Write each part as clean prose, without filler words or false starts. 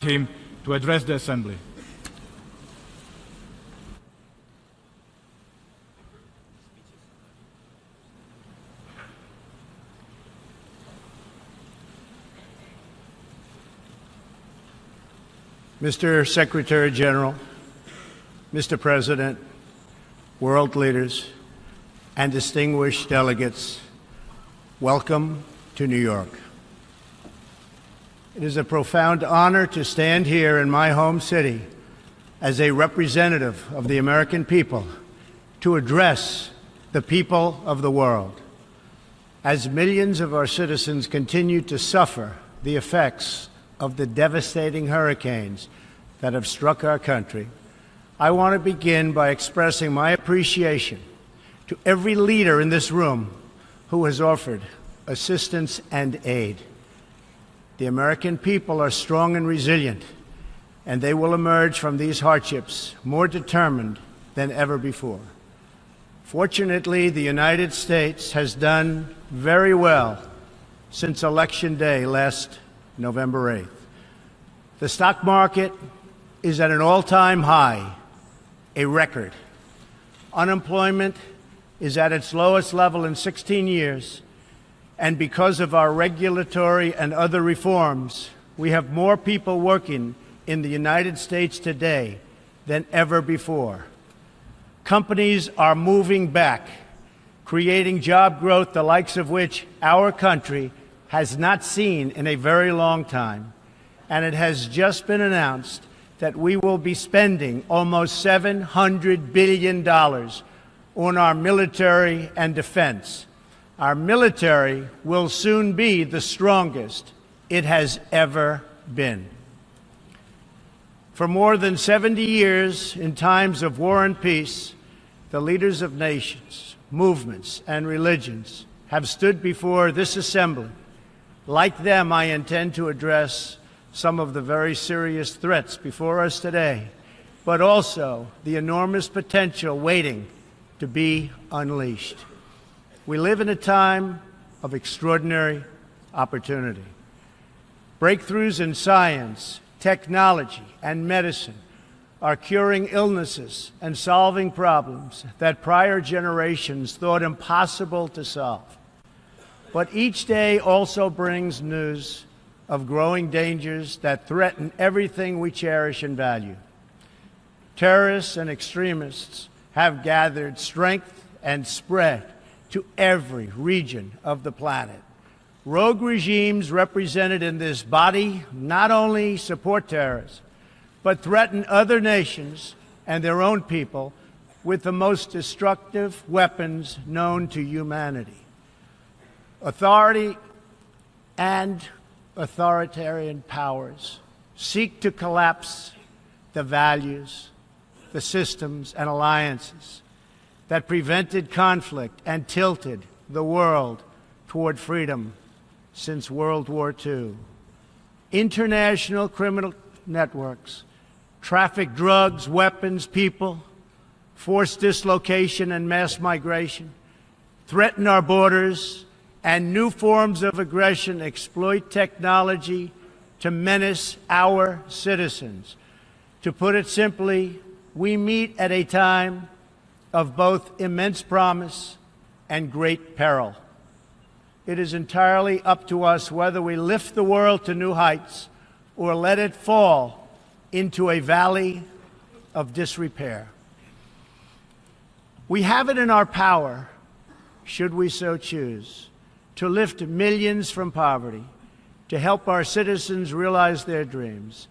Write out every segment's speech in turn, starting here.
him to address the Assembly. Mr. Secretary General, Mr. President, world leaders, and distinguished delegates, welcome to New York. It is a profound honor to stand here in my home city as a representative of the American people to address the people of the world. As millions of our citizens continue to suffer the effects of the devastating hurricanes that have struck our country, I want to begin by expressing my appreciation to every leader in this room who has offered assistance and aid. The American people are strong and resilient, and they will emerge from these hardships more determined than ever before. Fortunately, the United States has done very well since Election Day last November 8th. The stock market is at an all-time high, a record. Unemployment is at its lowest level in 16 years, and because of our regulatory and other reforms, we have more people working in the United States today than ever before. Companies are moving back, creating job growth the likes of which our country has not seen in a very long time. And it has just been announced that we will be spending almost $700 billion on our military and defense. Our military will soon be the strongest it has ever been. For more than 70 years, in times of war and peace, the leaders of nations, movements, and religions have stood before this assembly. Like them, I intend to address some of the very serious threats before us today, but also the enormous potential waiting to be unleashed. We live in a time of extraordinary opportunity. Breakthroughs in science, technology, and medicine are curing illnesses and solving problems that prior generations thought impossible to solve. But each day also brings news of growing dangers that threaten everything we cherish and value. Terrorists and extremists have gathered strength and spread to every region of the planet. Rogue regimes represented in this body not only support terrorists, but threaten other nations and their own people with the most destructive weapons known to humanity. Authority and authoritarian powers seek to collapse the values, the systems, and alliances that prevented conflict and tilted the world toward freedom since World War II. International criminal networks traffic drugs, weapons, people, force dislocation and mass migration, threaten our borders, and new forms of aggression exploit technology to menace our citizens. To put it simply, we meet at a time of both immense promise and great peril. It is entirely up to us whether we lift the world to new heights or let it fall into a valley of disrepair. We have it in our power, should we so choose, to lift millions from poverty, to help our citizens realize their dreams,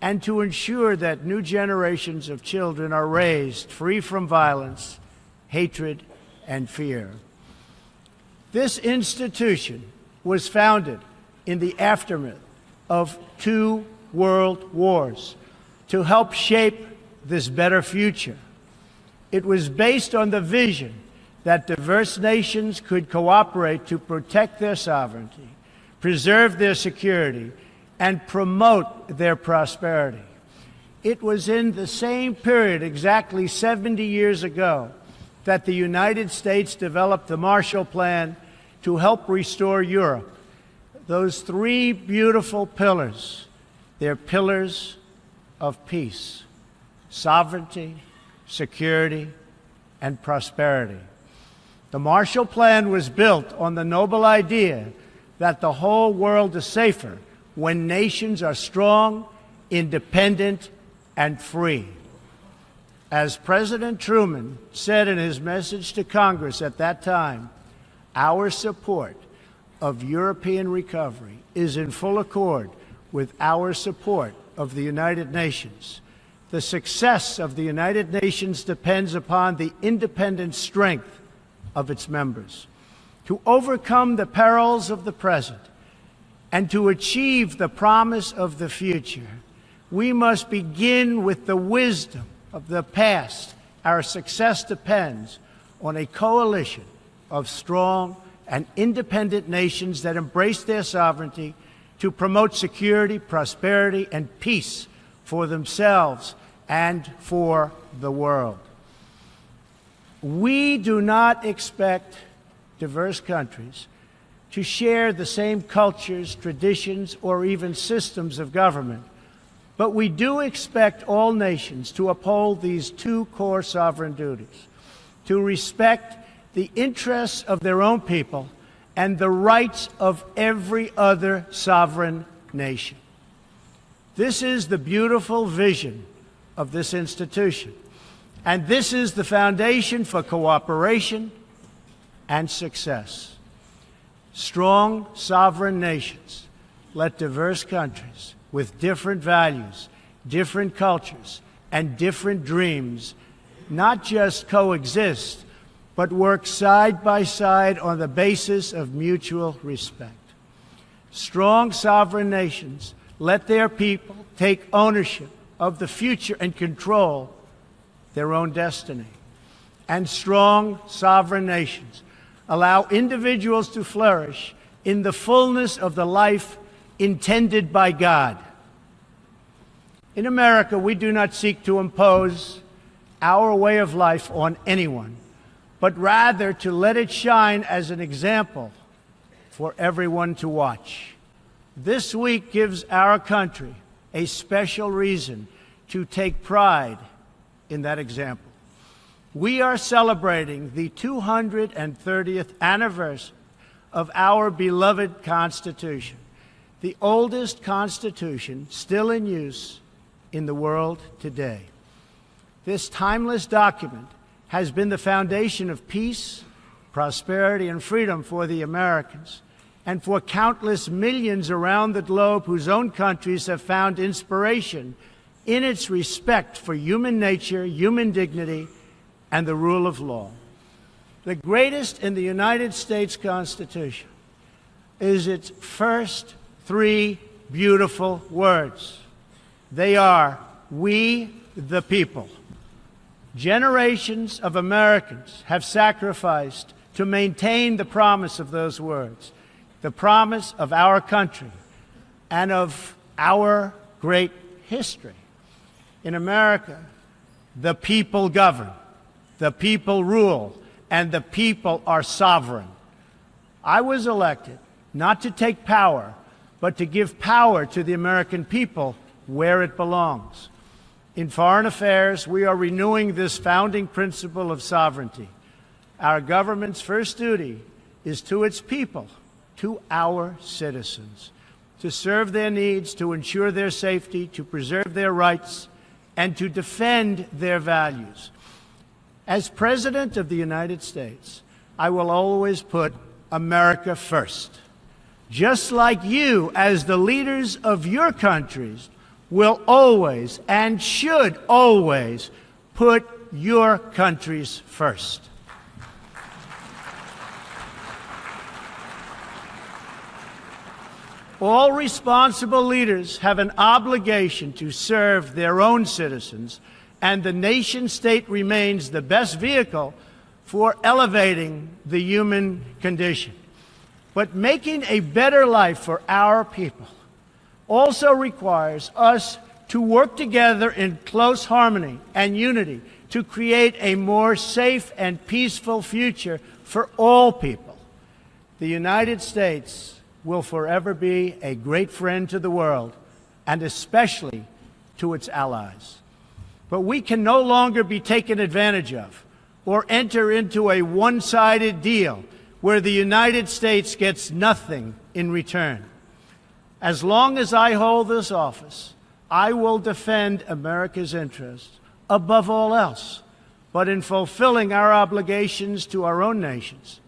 and to ensure that new generations of children are raised free from violence, hatred, and fear. This institution was founded in the aftermath of 2 world wars to help shape this better future. It was based on the vision that diverse nations could cooperate to protect their sovereignty, preserve their security, and promote their prosperity. It was in the same period, exactly 70 years ago, that the United States developed the Marshall Plan to help restore Europe. Those 3 beautiful pillars They're pillars of peace, sovereignty, security, and prosperity. The Marshall Plan was built on the noble idea that the whole world is safer when nations are strong, independent, and free. As President Truman said in his message to Congress at that time, our support of European recovery is in full accord with our support of the United Nations. The success of the United Nations depends upon the independent strength of its members. To overcome the perils of the present and to achieve the promise of the future, we must begin with the wisdom of the past. Our success depends on a coalition of strong and independent nations that embrace their sovereignty to promote security, prosperity, and peace for themselves and for the world. We do not expect diverse countries to share the same cultures, traditions, or even systems of government, but we do expect all nations to uphold these two core sovereign duties: to respect the interests of their own people and the rights of every other sovereign nation. This is the beautiful vision of this institution, and this is the foundation for cooperation and success. Strong sovereign nations let diverse countries with different values, different cultures, and different dreams not just coexist, but work side by side on the basis of mutual respect. Strong sovereign nations let their people take ownership of the future and control their own destiny. And strong sovereign nations allow individuals to flourish in the fullness of the life intended by God. In America, we do not seek to impose our way of life on anyone, but rather to let it shine as an example for everyone to watch. This week gives our country a special reason to take pride in that example. We are celebrating the 230th anniversary of our beloved Constitution, the oldest Constitution still in use in the world today. This timeless document has been the foundation of peace, prosperity, and freedom for the Americans and for countless millions around the globe whose own countries have found inspiration in its respect for human nature, human dignity, and the rule of law. The greatest in the United States Constitution is its first three beautiful words. They are, "We the people." Generations of Americans have sacrificed to maintain the promise of those words, the promise of our country and of our great history. In America, the people govern, the people rule, and the people are sovereign. I was elected not to take power, but to give power to the American people where it belongs. In foreign affairs, we are renewing this founding principle of sovereignty. Our government's first duty is to its people, to our citizens, to serve their needs, to ensure their safety, to preserve their rights, and to defend their values. As President of the United States, I will always put America first, just like you, as the leaders of your countries, will always and should always put your countries first. All responsible leaders have an obligation to serve their own citizens, and the nation-state remains the best vehicle for elevating the human condition. But making a better life for our people also requires us to work together in close harmony and unity to create a more safe and peaceful future for all people. The United States will forever be a great friend to the world, and especially to its allies. But we can no longer be taken advantage of or enter into a one-sided deal where the United States gets nothing in return. As long as I hold this office, I will defend America's interests above all else. But in fulfilling our obligations to our own nations,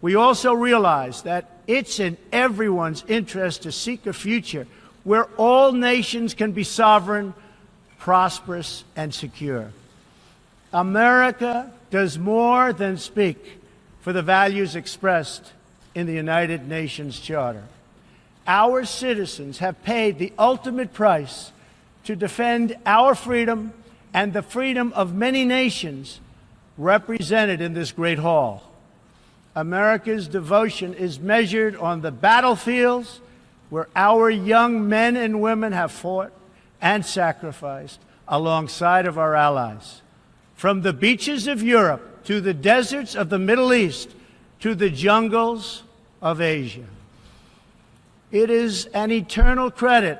we also realize that it's in everyone's interest to seek a future where all nations can be sovereign, prosperous, and secure. America does more than speak for the values expressed in the United Nations Charter. Our citizens have paid the ultimate price to defend our freedom and the freedom of many nations represented in this great hall. America's devotion is measured on the battlefields where our young men and women have fought and sacrificed alongside of our allies. From the beaches of Europe to the deserts of the Middle East to the jungles of Asia. It is an eternal credit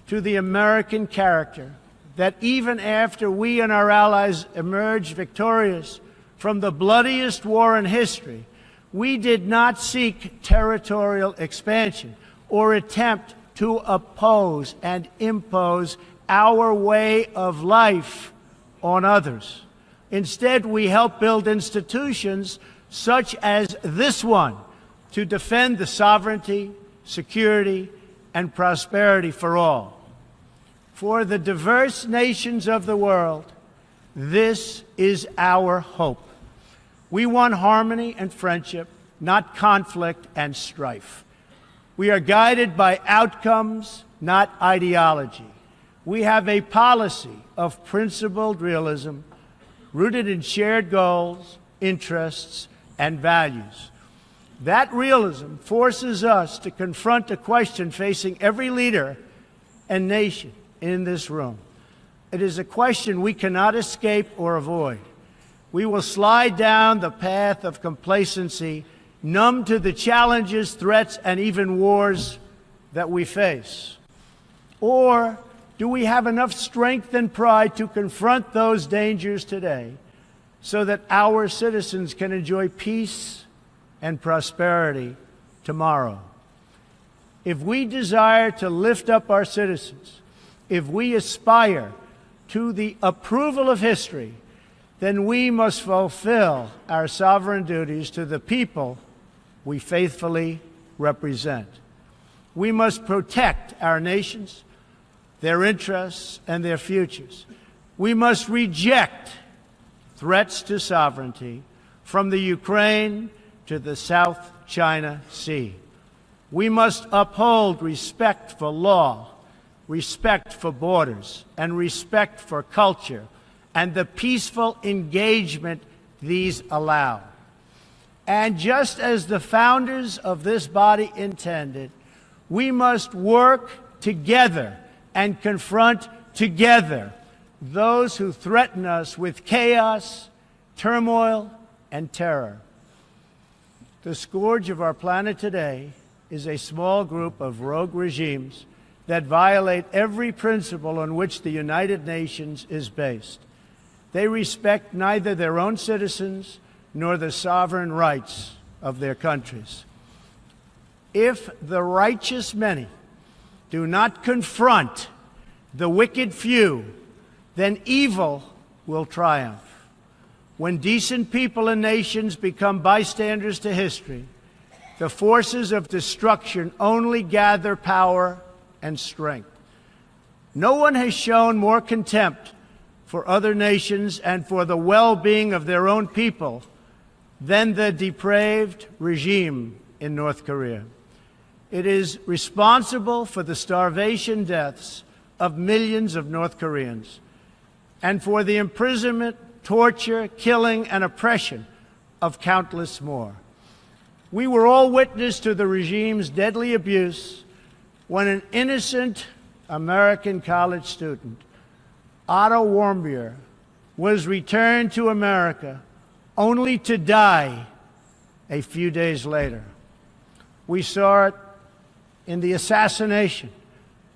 to the American character that even after we and our allies emerged victorious from the bloodiest war in history, we did not seek territorial expansion or attempt to oppose and impose our way of life on others. Instead, we helped build institutions such as this one to defend the sovereignty, security, and prosperity for all. For the diverse nations of the world, this is our hope. We want harmony and friendship, not conflict and strife. We are guided by outcomes, not ideology. We have a policy of principled realism rooted in shared goals, interests, and values. That realism forces us to confront a question facing every leader and nation in this room. It is a question we cannot escape or avoid. We will slide down the path of complacency, numb to the challenges, threats, and even wars that we face. Or do we have enough strength and pride to confront those dangers today so that our citizens can enjoy peace and prosperity tomorrow? If we desire to lift up our citizens, if we aspire to the approval of history, then we must fulfill our sovereign duties to the people we faithfully represent. We must protect our nations, their interests, and their futures. We must reject threats to sovereignty from the Ukraine to the South China Sea. We must uphold respect for law, respect for borders, and respect for culture, and the peaceful engagement these allow. And just as the founders of this body intended, we must work together and confront together those who threaten us with chaos, turmoil, and terror. The scourge of our planet today is a small group of rogue regimes that violate every principle on which the United Nations is based. They respect neither their own citizens nor the sovereign rights of their countries. If the righteous many do not confront the wicked few, then evil will triumph. When decent people and nations become bystanders to history, the forces of destruction only gather power and strength. No one has shown more contempt for other nations and for the well-being of their own people than the depraved regime in North Korea. It is responsible for the starvation deaths of millions of North Koreans and for the imprisonment, torture, killing, and oppression of countless more. We were all witness to the regime's deadly abuse when an innocent American college student, Otto Warmbier, was returned to America only to die a few days later. We saw it in the assassination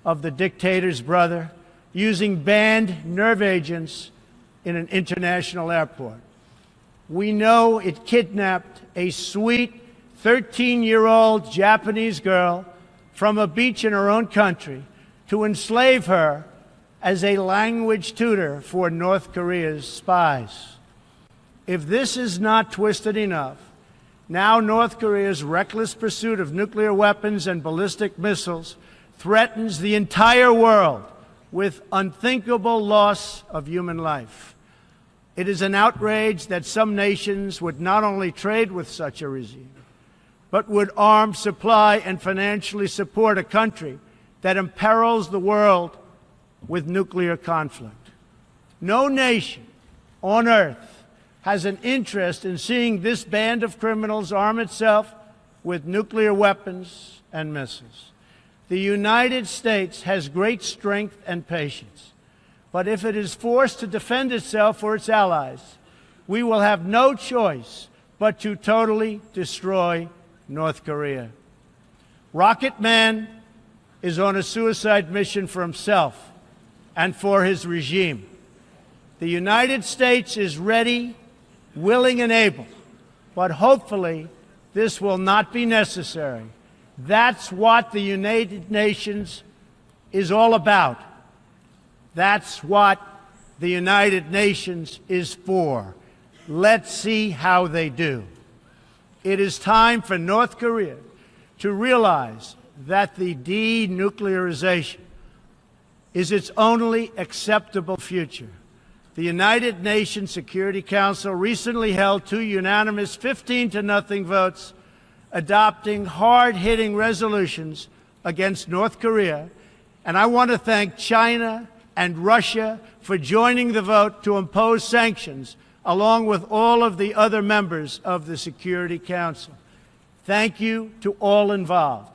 of the dictator's brother using banned nerve agents in an international airport. We know it kidnapped a sweet 13-year-old Japanese girl from a beach in her own country to enslave her as a language tutor for North Korea's spies. If this is not twisted enough, now North Korea's reckless pursuit of nuclear weapons and ballistic missiles threatens the entire world with unthinkable loss of human life. It is an outrage that some nations would not only trade with such a regime, but would arm, supply, and financially support a country that imperils the world with nuclear conflict. No nation on earth has an interest in seeing this band of criminals arm itself with nuclear weapons and missiles. The United States has great strength and patience, but if it is forced to defend itself or its allies, we will have no choice but to totally destroy North Korea. Rocket Man is on a suicide mission for himself and for his regime. The United States is ready, willing, and able, but hopefully this will not be necessary. That's what the United Nations is all about. That's what the United Nations is for. Let's see how they do. It is time for North Korea to realize that the denuclearization is its only acceptable future. The United Nations Security Council recently held 2 unanimous 15-0 votes adopting hard-hitting resolutions against North Korea, and I want to thank China and Russia for joining the vote to impose sanctions along with all of the other members of the Security Council. Thank you to all involved.